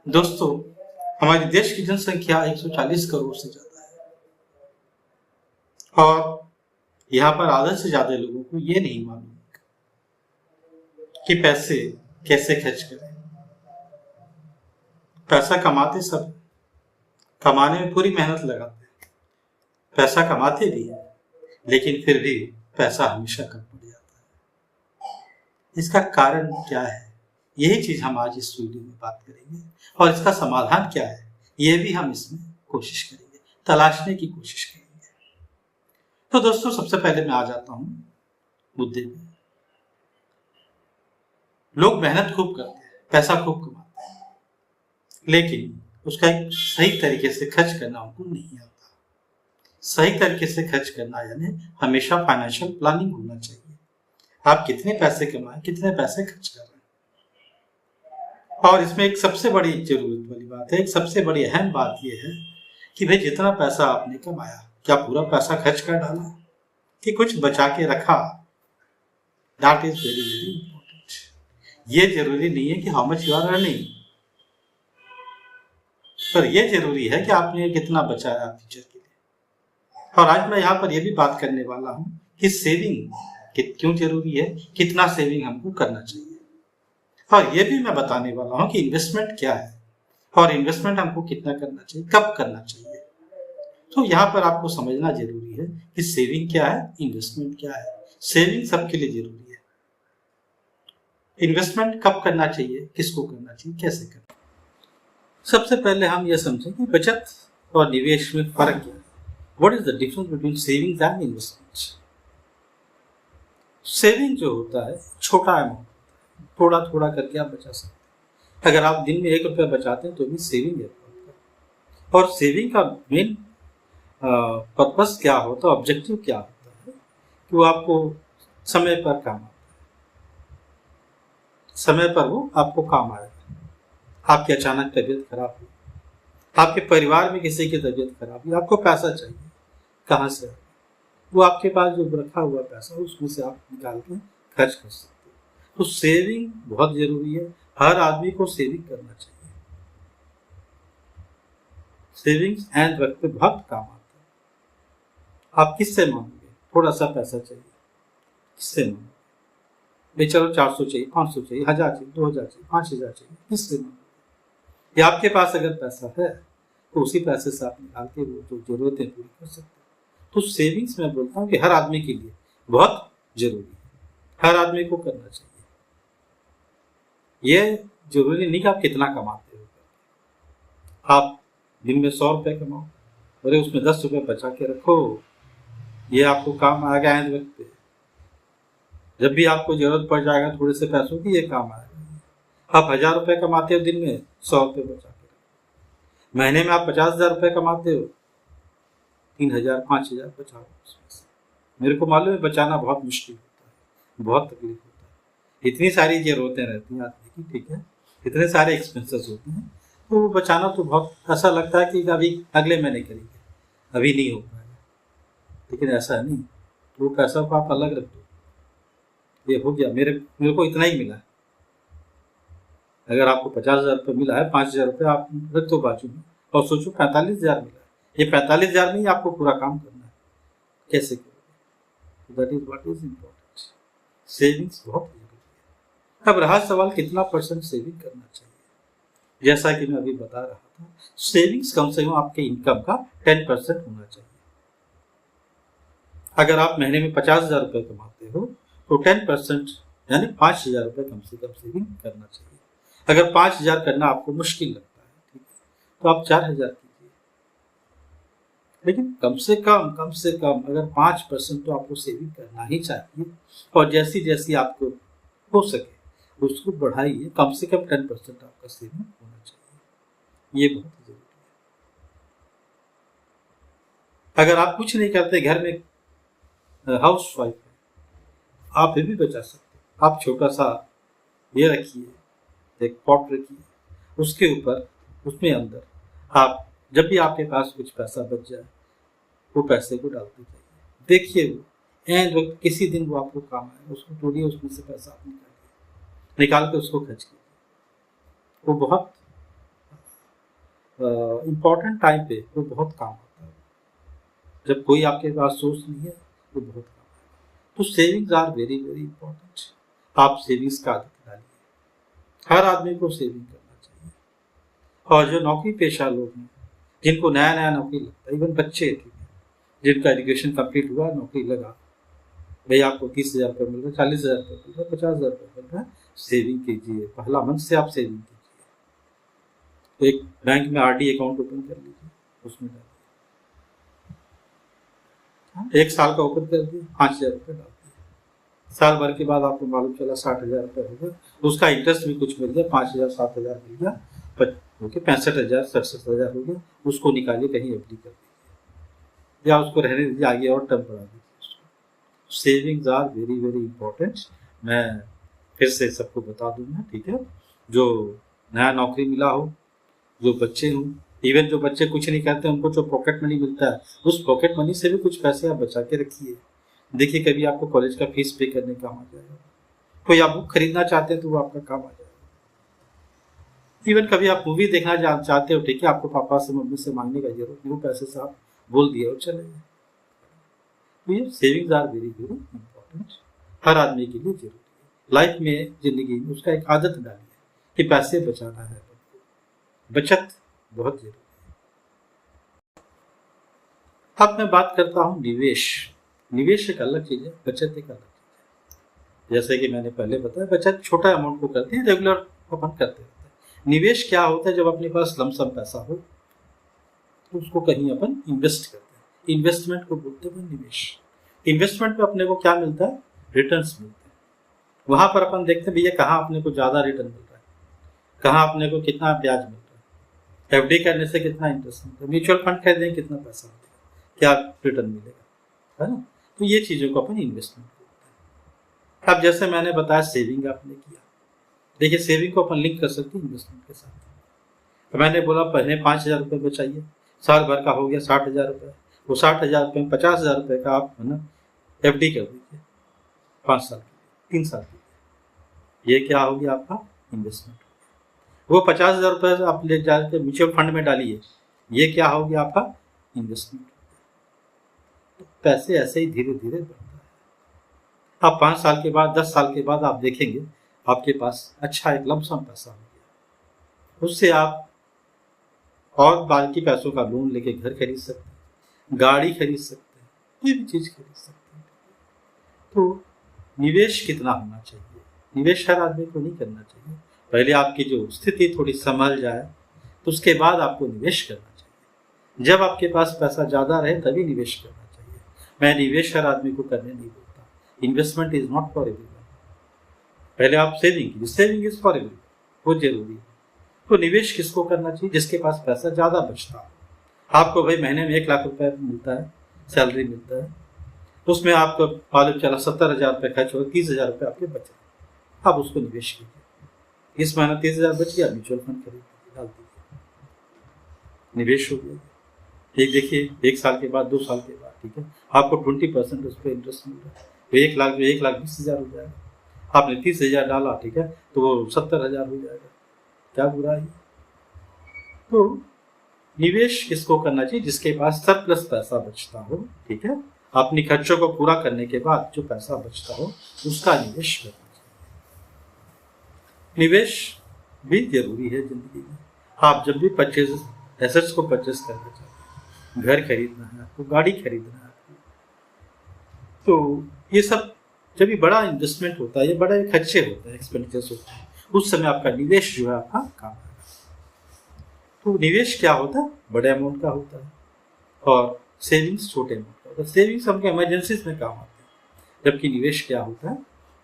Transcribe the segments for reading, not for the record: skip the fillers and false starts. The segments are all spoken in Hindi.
दोस्तों, हमारे देश की जनसंख्या 140 करोड़ से ज्यादा है और यहाँ पर आधे से ज्यादा लोगों को ये नहीं मालूम कि पैसे कैसे खर्च करें। पैसा कमाते सब, कमाने में पूरी मेहनत लगाते हैं, पैसा कमाते भी हैं, लेकिन फिर भी पैसा हमेशा कम पड़ जाता है। इसका कारण क्या है? यही चीज हम आज इस वीडियो में बात करेंगे और इसका समाधान क्या है ये भी हम इसमें कोशिश करेंगे, तलाशने की कोशिश करेंगे। तो दोस्तों, सबसे पहले मैं आ जाता हूं मुद्दे में। लोग मेहनत खूब करते हैं, पैसा खूब कमाते हैं, लेकिन उसका एक सही तरीके से खर्च करना उनको नहीं आता। सही तरीके से खर्च करना यानी हमेशा फाइनेंशियल प्लानिंग होना चाहिए। आप कितने पैसे कमाएं, कितने पैसे खर्च कर रहे हैं। और इसमें एक सबसे बड़ी जरूरत वाली बात है, एक सबसे बड़ी अहम बात यह है कि भाई जितना पैसा आपने कमाया, क्या पूरा पैसा खर्च कर डाला कि कुछ बचा के रखा? That is very very important. ये जरूरी नहीं है कि how much you are earning, पर यह जरूरी है कि आपने कितना बचाया फ्यूचर के लिए। और आज मैं यहाँ पर यह भी बात करने वाला हूँ कि सेविंग क्यों जरूरी है, कितना सेविंग हमको करना चाहिए। और ये भी मैं बताने वाला हूं कि इन्वेस्टमेंट क्या है और इन्वेस्टमेंट हमको कितना करना चाहिए, कब करना चाहिए। तो यहाँ पर आपको समझना जरूरी है कि सेविंग क्या है, इन्वेस्टमेंट क्या है। सेविंग सबके लिए जरूरी है, इन्वेस्टमेंट कब करना चाहिए, किसको करना चाहिए, कैसे करना। सबसे पहले हम यह समझें कि बचत और निवेश में फर्क क्या है। What is the difference between savings and investment. Saving जो होता है छोटा अमाउंट, थोड़ा थोड़ा करके आप बचा सकते हैं। अगर आप दिन में 1 रुपया बचाते हैं तो भी सेविंग है। और सेविंग का मेन पर्पस क्या होता है, ऑब्जेक्टिव क्या होता है कि वो आपको समय पर काम आता है, समय पर वो आपको काम आएगा। आपकी अचानक तबीयत खराब हुई, आपके परिवार में किसी की तबीयत खराब हुई, आपको पैसा चाहिए, कहाँ से? वो आपके पास जो रखा हुआ पैसा उसमें से आप निकाल के खर्च कर सकते हैं। तो सेविंग बहुत जरूरी है, हर आदमी को सेविंग करना चाहिए। सेविंग्स एंड वक्त पे बहुत काम आता है। आप किससे मांगोगे? थोड़ा सा पैसा चाहिए, किससे मांगोगे? भाई चलो 400 चाहिए, 500 चाहिए, 1000 चाहिए, 2000 चाहिए, 5000 चाहिए, किससे मांगोगे? या आपके पास अगर पैसा है तो उसी पैसे से आप निकाल के वो जो जरूरतें पूरी कर सकते हैं। तो सेविंग्स मैं बोलता हूँ कि हर आदमी के लिए बहुत जरूरी है, हर आदमी को करना चाहिए। ये जरूरी नहीं कि आप कितना कमाते हो। आप दिन में 100 रुपये कमाओ, अरे उसमें 10 रुपये बचा के रखो, ये आपको काम आएगा एंड वक्त पे। जब भी आपको जरूरत पड़ जाएगा थोड़े से पैसों की, ये काम आएगा। आप 1000 रुपये कमाते हो, दिन में 100 रुपये बचा के रखो। महीने में आप 50,000 रुपये कमाते हो, 3000 5000 बचाओ उसमें से। मेरे को मालूम है बचाना बहुत मुश्किल होता है, बहुत तकलीफ होता है। इतनी सारी जरूरतें रहती हैं आदमी की, ठीक है, इतने सारे एक्सपेंसेस होते हैं, तो वो बचाना तो बहुत ऐसा लगता है कि अभी अगले महीने करेंगे, अभी नहीं हो पाएगा। लेकिन ऐसा नहीं, तो वो पैसा को आप अलग रख दो। ये हो गया, मेरे को इतना ही मिला है। अगर आपको 50,000 रुपये मिला है, 5,000 रुपये आप रख दो बाजू में और सोचो 45,000 मिला है। ये 45,000 में ही आपको पूरा काम करना है, कैसे करोगे? That is what is important. Savings बहुत जरूरी है। अब रहा सवाल कितना परसेंट सेविंग करना चाहिए। जैसा कि मैं अभी बता रहा था, सेविंग्स कम से कम आपके इनकम का 10% होना चाहिए। अगर आप महीने में 50,000 रुपये कमाते हो तो 10% यानी 5,000 रुपये कम से कम सेविंग करना चाहिए। अगर 5,000 करना आपको मुश्किल लगता है, ठीक है, तो आप 4,000 कीजिए। लेकिन कम से कम अगर 5% तो आपको सेविंग करना ही चाहिए। और जैसी जैसी आपको हो सके उसको बढ़ाइए, कम से कम 10% आपका सेविंग होना चाहिए। ये बहुत जरूरी है। अगर आप कुछ नहीं करते, घर में हाउस वाइफ है, आप फिर भी बचा सकते हैं। आप छोटा सा ये रखिए, एक पॉट रखिए, उसके ऊपर, उसमें अंदर आप जब भी आपके पास कुछ पैसा बच जाए वो पैसे को डालते जाइए। देखिए वो एंड वक्त किसी दिन वो आपको काम आए, उसको तोड़िए, उसमें से पैसा आप निकाल के उसको खर्च कीजिए। वो बहुत इम्पोर्टेंट टाइम पे वो बहुत काम आता है। जब कोई आपके पास सोर्स नहीं है वो बहुत काम आता है। तो savings are very very important. आप सेविंग्स का आदत डालिए। हर आदमी को सेविंग करना चाहिए। और जो नौकरी पेशा लोग हैं, जिनको नया नया नौकरी लगता है, इवन बच्चे ठीक है, जिनका एजुकेशन कंप्लीट हुआ, नौकरी लगा, भाई आपको 30,000 रुपये मिल रहा है, 40,000 रुपये मिल रहा है, 50,000 रुपये मिल रहा है, सेविंग कीजिए। पहला मंथ से आप सेविंग कीजिए। तो एक बैंक में आरडी अकाउंट ओपन कर लीजिए, उसमें डालिए। एक साल का ओपन कर दिए, 5,000 रुपये डाल दिए। साल भर के बाद आपको मालूम चला 60,000 रुपये हो गया, उसका इंटरेस्ट भी कुछ मिल गया, 5,000 7,000 मिल गया, ओके 65,000 67,000 हो गया। उसको निकालिए, कहीं एफडी कर दीजिए या उसको रहने दीजिए, आगे और टर्म बढ़ा दीजिए। Savings are very very important. मैं फिर से सबको बता दूंगा, ठीक है। जो नया नौकरी मिला हो, जो बच्चे हों, इवन जो बच्चे कुछ नहीं करते, उनको जो पॉकेट मनी मिलता है, उस पॉकेट मनी से भी कुछ पैसे आप बचा के रखिए। देखिए कभी आपको कॉलेज का फीस पे करने काम आ जाएगा। कोई आप बुक खरीदना चाहते हैं तो वो आपका काम आ जाएगा। इवन कभी आप मूवी देखना चाहते हो, ठीक है, आपको पापा से मम्मी से मांगने का जरूरत नहीं, वो पैसे से आप बोल दिए और चले गए। ये savings are very very important. हर आदमी के लिए जरूरी है। लाइफ में, जिंदगी में उसका एक आदत डालिए कि पैसे बचाना है। बचत बहुत जरूरी है। अब मैं बात करता हूँ निवेश। निवेश एक अलग चीज है, बचत एक अलग चीज है। जैसे कि मैंने पहले बताया, बचत छोटा अमाउंट को करते हैं, रेगुलर अपन करते रहते हैं। निवेश क्या होता है? जब अपने पास लमसम पैसा हो तो उसको कहीं अपन इन्वेस्ट करते हैं। इन्वेस्टमेंट को बोलते हैं निवेश। इन्वेस्टमेंट में अपने को क्या मिलता है? रिटर्न्स मिलते हैं। वहां पर अपन देखते हैं भैया कहाँ अपने को ज्यादा रिटर्न मिल रहा है, कहाँ अपने को कितना ब्याज मिल रहा है, एफडी करने से कितना इंटरेस्ट मिलता है, म्यूचुअल फंड खरीदेंगे कितना पैसा मिलेगा, क्या रिटर्न मिलेगा, है ना। तो ये चीजों को अपन इन्वेस्टमेंट बोलते हैं। अब जैसे मैंने बताया सेविंग आपने किया, देखिए सेविंग को अपन लिंक कर सकते हैं इन्वेस्टमेंट के साथ। तो मैंने बोला पहले 5,000 रुपये बचाइए, साल भर का हो गया 60,000 रुपये, वो 60,000 रुपये में 50,000 रुपये का आप, है ना, एफडी कर दीजिए 5 साल के लिए, 3 साल के लिए। ये क्या हो गया? आपका इन्वेस्टमेंट। वो 50,000 रुपये आप ले जाकर म्यूचुअल फंड में डालिए, ये क्या हो गया? आपका इन्वेस्टमेंट। तो पैसे ऐसे ही धीरे धीरे बढ़ता है। अब 5 साल के बाद, 10 साल के बाद आप देखेंगे आपके पास अच्छा एक लमसम पैसा हो गया। उससे आप और बाकी पैसों का लोन लेके घर खरीद सकते हैं, गाड़ी खरीद सकते हैं, कोई भी चीज खरीद सकते हैं। तो निवेश कितना होना चाहिए? निवेश हर आदमी को नहीं करना चाहिए। पहले आपकी जो स्थिति थोड़ी संभल जाए तो उसके बाद आपको निवेश करना चाहिए। जब आपके पास पैसा ज्यादा रहे तभी निवेश करना चाहिए। मैं निवेश हर आदमी को करने नहीं बोलता। Investment is not for everyone. पहले आप सेविंग कीजिए, सेविंग इज फॉर एवरीवन, वो जरूरी है। तो निवेश किसको करना चाहिए? जिसके पास पैसा ज्यादा बचता हो। आपको भाई महीने में 1 लाख रुपए मिलता है, सैलरी मिलता है, तो उसमें आपको मालूम चला 70,000 रुपये खर्च हो, 30,000 रुपये आपके बचे, आप उसको निवेश कीजिए। इस महीना 30,000 बच गया, म्यूचुअल फंड खरीद डाल दीजिए, निवेश हो गया। एक देखिए 1 साल के बाद, 2 साल के बाद, ठीक है, आपको 20% उस पर इंटरेस्ट मिल रहा है, तो 1,20,000 हो जाएगा। आपने 30,000 डाला, ठीक है, तो वो 70,000 हो जाएगा। क्या बुरा है? तो निवेश किसको करना चाहिए? जिसके पास सरप्लस पैसा बचता हो, ठीक है, अपनी खर्चों को पूरा करने के बाद जो पैसा बचता हो उसका निवेश करना चाहिए। निवेश भी जरूरी है जिंदगी में। आप जब भी एसेट्स को परचेज करना चाहते हैं, घर खरीदना है आपको, गाड़ी खरीदना है आपको, तो ये सब जब भी बड़ा इन्वेस्टमेंट होता है, ये बड़े खर्चे होते हैं, एक्सपेंडिचर्स होते हैं, उस समय आपका निवेश जो है आपका काम है। तो निवेश क्या होता है? बड़े अमाउंट का होता है, और सेविंग्स छोटे अमाउंट का होता है। सेविंग्स हमको इमरजेंसीज में काम आते हैं, जबकि निवेश क्या होता है?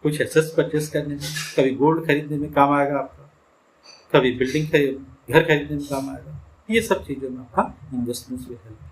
कुछ एसेट्स परचेस करने में, कभी गोल्ड खरीदने में काम आएगा आपका, कभी घर खरीदने में काम आएगा। ये सब चीज़ों में आपका इन्वेस्टमेंट में हेल्प